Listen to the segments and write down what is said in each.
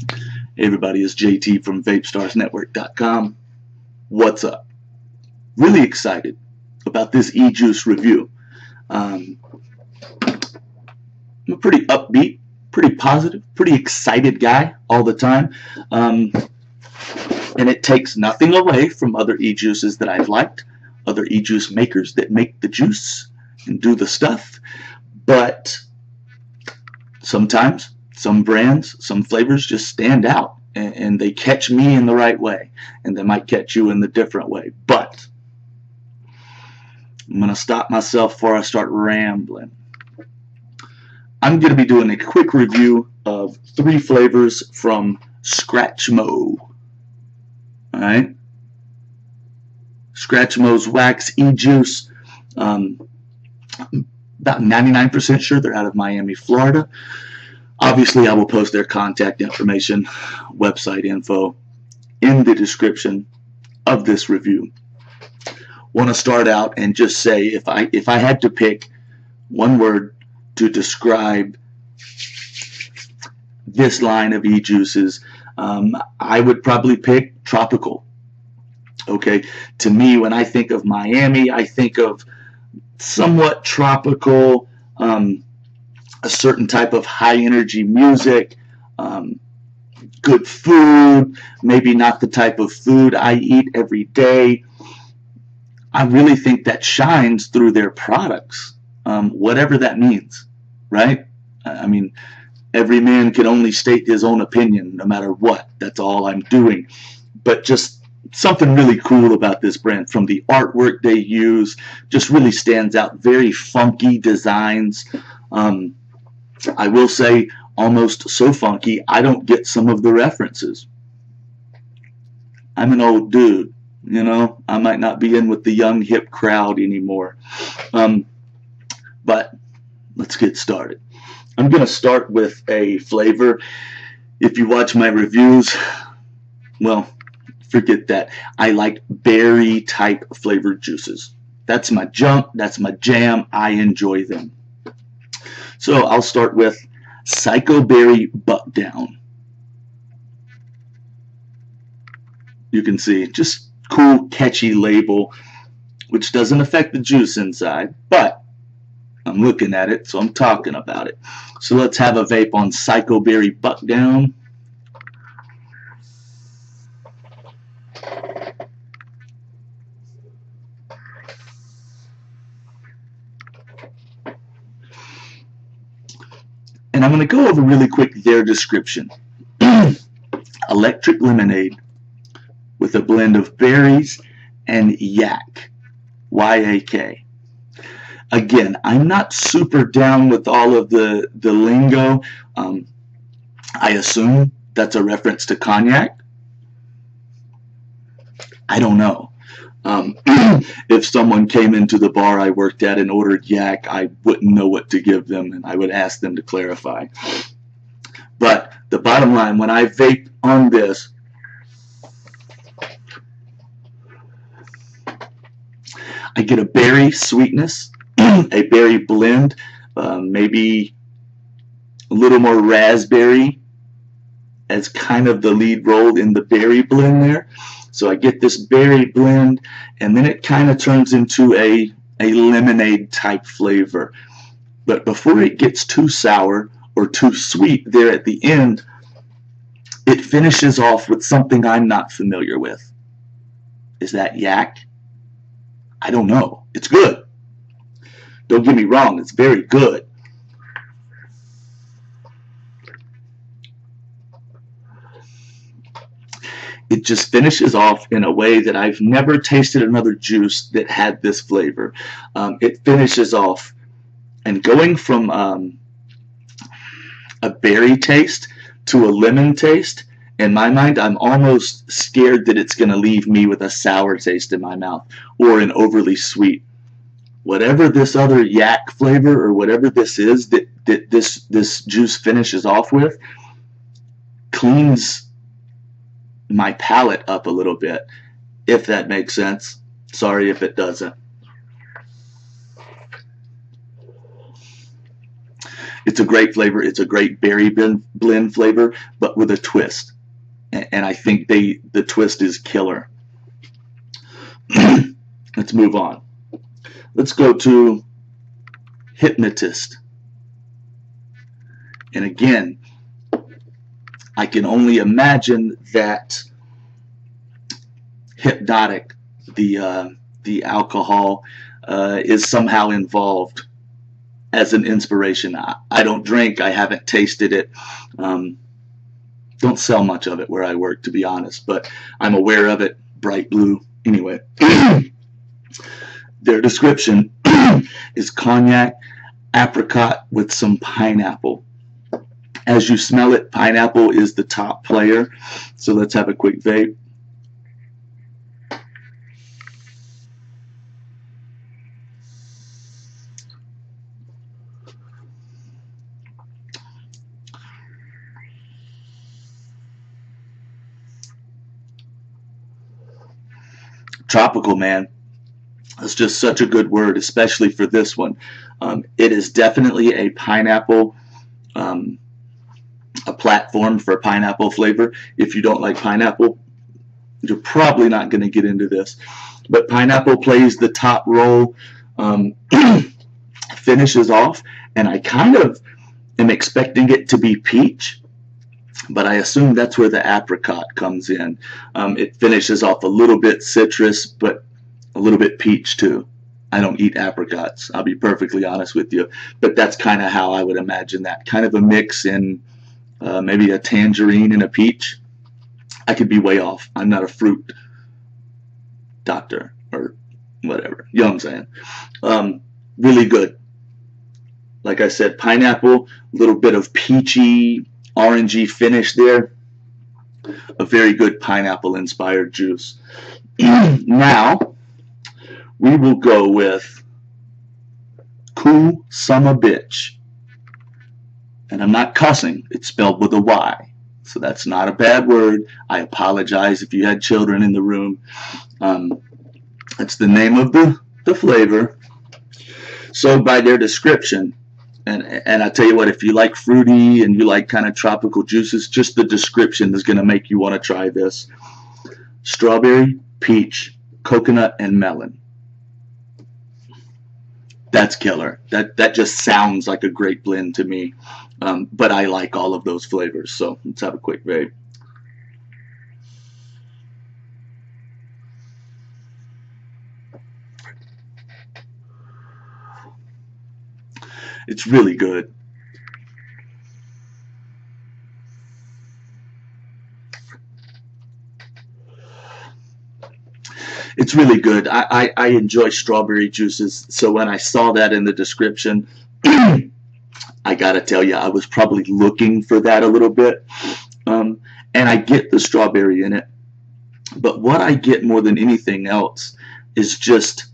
Hey everybody, it's JT from Vapestarsnetwork.com. What's up? Really excited about this e-juice review. I'm a pretty upbeat, pretty positive, pretty excited guy all the time. And it takes nothing away from other e-juices that I've liked, other e-juice makers that make the juice and do the stuff. But sometimes some brands, some flavors just stand out and they catch me in the right way, and they might catch you in the different way. But I'm going to stop myself before I start rambling. I'm going to be doing a quick review of 3 flavors from Skrachmo. Alright? Skrachmo's wax e-juice. About 99% sure they're out of Miami, Florida. Obviously, I will post their contact information, website info in the description of this review. Want to start out and just say, if I had to pick one word to describe this line of e-juices, I would probably pick tropical. Okay, to me, when I think of Miami, I think of somewhat tropical, a certain type of high energy music, good food, maybe not the type of food I eat every day. I really think that shines through their products, whatever that means, right? I mean, every man can only state his own opinion no matter what. That's all I'm doing. But just something really cool about this brand, from the artwork they use, just really stands out. Very funky designs. I will say, almost so funky, I don't get some of the references. I'm an old dude, you know. I might not be in with the young, hip crowd anymore. But let's get started. I'm going to start with a flavor. If you watch my reviews, well, forget that. I like berry-type flavored juices. That's my junk. That's my jam. I enjoy them. So I'll start with Psycho Berry Buck Down. You can see, just cool, catchy label, which doesn't affect the juice inside, but I'm looking at it, so I'm talking about it. So let's have a vape on Psycho Berry Buck Down. And I'm going to go over really quick their description. Electric lemonade with a blend of berries and yak. Y-A-K. Again, I'm not super down with all of the lingo. I assume that's a reference to cognac. I don't know. If someone came into the bar I worked at and ordered yak, I wouldn't know what to give them, and I would ask them to clarify. But the bottom line, when I vape on this, I get a berry sweetness, a berry blend, maybe a little more raspberry as kind of the lead role in the berry blend there. So I get this berry blend, and then it kind of turns into a lemonade type flavor. But before it gets too sour or too sweet there at the end, it finishes off with something I'm not familiar with. Is that yak? I don't know. It's good. Don't get me wrong, it's very good. It just finishes off in a way that I've never tasted another juice that had this flavor. It finishes off, and going from a berry taste to a lemon taste, in my mind, I'm almost scared that it's going to leave me with a sour taste in my mouth or an overly sweet. Whatever this other yak flavor or whatever this is that this juice finishes off with cleans my palate up a little bit, if that makes sense. Sorry if it doesn't. It's a great flavor. It's a great berry blend flavor, but with a twist. And I think the twist is killer. Let's move on. Let's go to Hypnotist. And again, I can only imagine that Hypnotic, the alcohol, is somehow involved as an inspiration. I don't drink. I haven't tasted it. Don't sell much of it where I work, to be honest, but I'm aware of it. Bright blue. Anyway, their description is cognac, apricot with some pineapple. As you smell it, pineapple is the top player. So let's have a quick vape. Tropical, man. That's just such a good word, especially for this one. It is definitely a pineapple, a platform for pineapple flavor. If you don't like pineapple, you're probably not going to get into this. But pineapple plays the top role, finishes off, and I kind of am expecting it to be peach, but I assume that's where the apricot comes in. It finishes off a little bit citrus, but a little bit peach too. I don't eat apricots, I'll be perfectly honest with you, but that's kind of how I would imagine that. Kind of a mix in maybe a tangerine and a peach. I could be way off. I'm not a fruit doctor or whatever. You know what I'm saying? Really good. Like I said, pineapple, a little bit of peachy, orangey finish there. A very good pineapple-inspired juice. Now, we will go with Cool Summer Bitch. And I'm not cussing. It's spelled with a Y. So that's not a bad word. I apologize if you had children in the room. That's the name of the flavor. So by their description, and I tell you what, if you like fruity and you like kind of tropical juices, just the description is going to make you want to try this. Strawberry, peach, coconut, and melon. That's killer. That just sounds like a great blend to me. But I like all of those flavors. So let's have a quick vape. It's really good. It's really good. I enjoy strawberry juices. So when I saw that in the description, I gotta tell you, I was probably looking for that a little bit. And I get the strawberry in it. But what I get more than anything else is just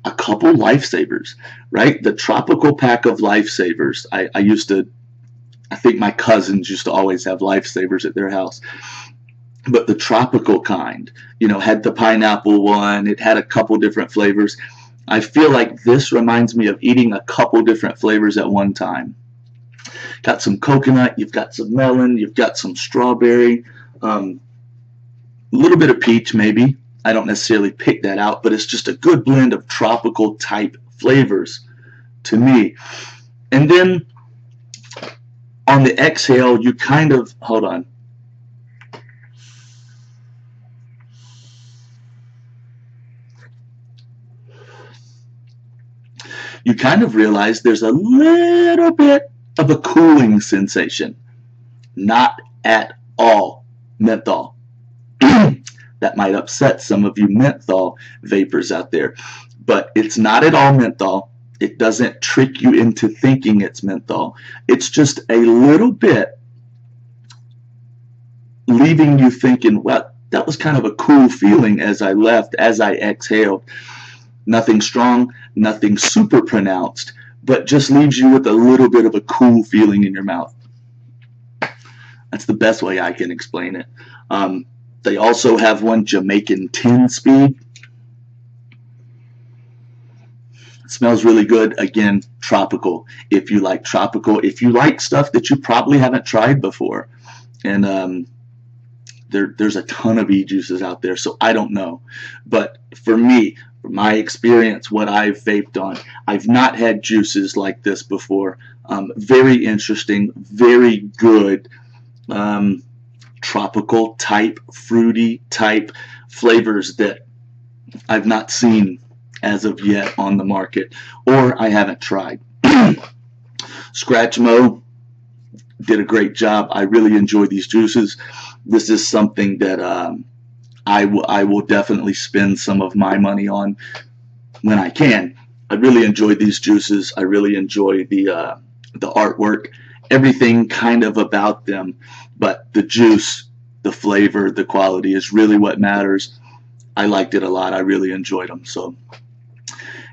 a couple lifesavers, right? The tropical pack of lifesavers. I think my cousins used to always have lifesavers at their house. But the tropical kind, you know, had the pineapple one. It had a couple different flavors. I feel like this reminds me of eating a couple different flavors at one time. Got some coconut, you've got some melon, you've got some strawberry, a little bit of peach maybe. I don't necessarily pick that out, but it's just a good blend of tropical type flavors to me. And then on the exhale, you kind of, hold on. You kind of realize there's a little bit of a cooling sensation. Not at all menthol. That might upset some of you menthol vapors out there. But it's not at all menthol. It doesn't trick you into thinking it's menthol. It's just a little bit leaving you thinking, well, that was kind of a cool feeling as I left, as I exhaled. Nothing strong, nothing super pronounced, but just leaves you with a little bit of a cool feeling in your mouth. That's the best way I can explain it. They also have one Jamaican 10 speed. Smells really good. Again, tropical. If you like tropical, if you like stuff that you probably haven't tried before, and there's a ton of e-juices out there, so I don't know. But for me, from my experience, what I've vaped on, I've not had juices like this before. Very interesting, very good, tropical type, fruity type flavors that I've not seen as of yet on the market, or I haven't tried. Skrachmo did a great job. I really enjoy these juices. This is something that I will definitely spend some of my money on when I can. I really enjoy these juices. I really enjoy the artwork, everything kind of about them. But the juice, the flavor, the quality is really what matters. I liked it a lot. I really enjoyed them. So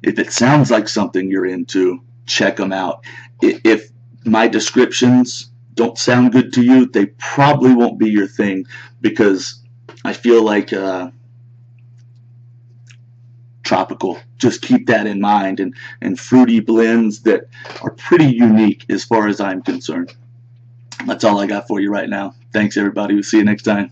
if it sounds like something you're into, check them out. If my descriptions don't sound good to you, they probably won't be your thing, because I feel like tropical, just keep that in mind, and fruity blends that are pretty unique as far as I'm concerned. That's all I got for you right now. Thanks, everybody. We'll see you next time.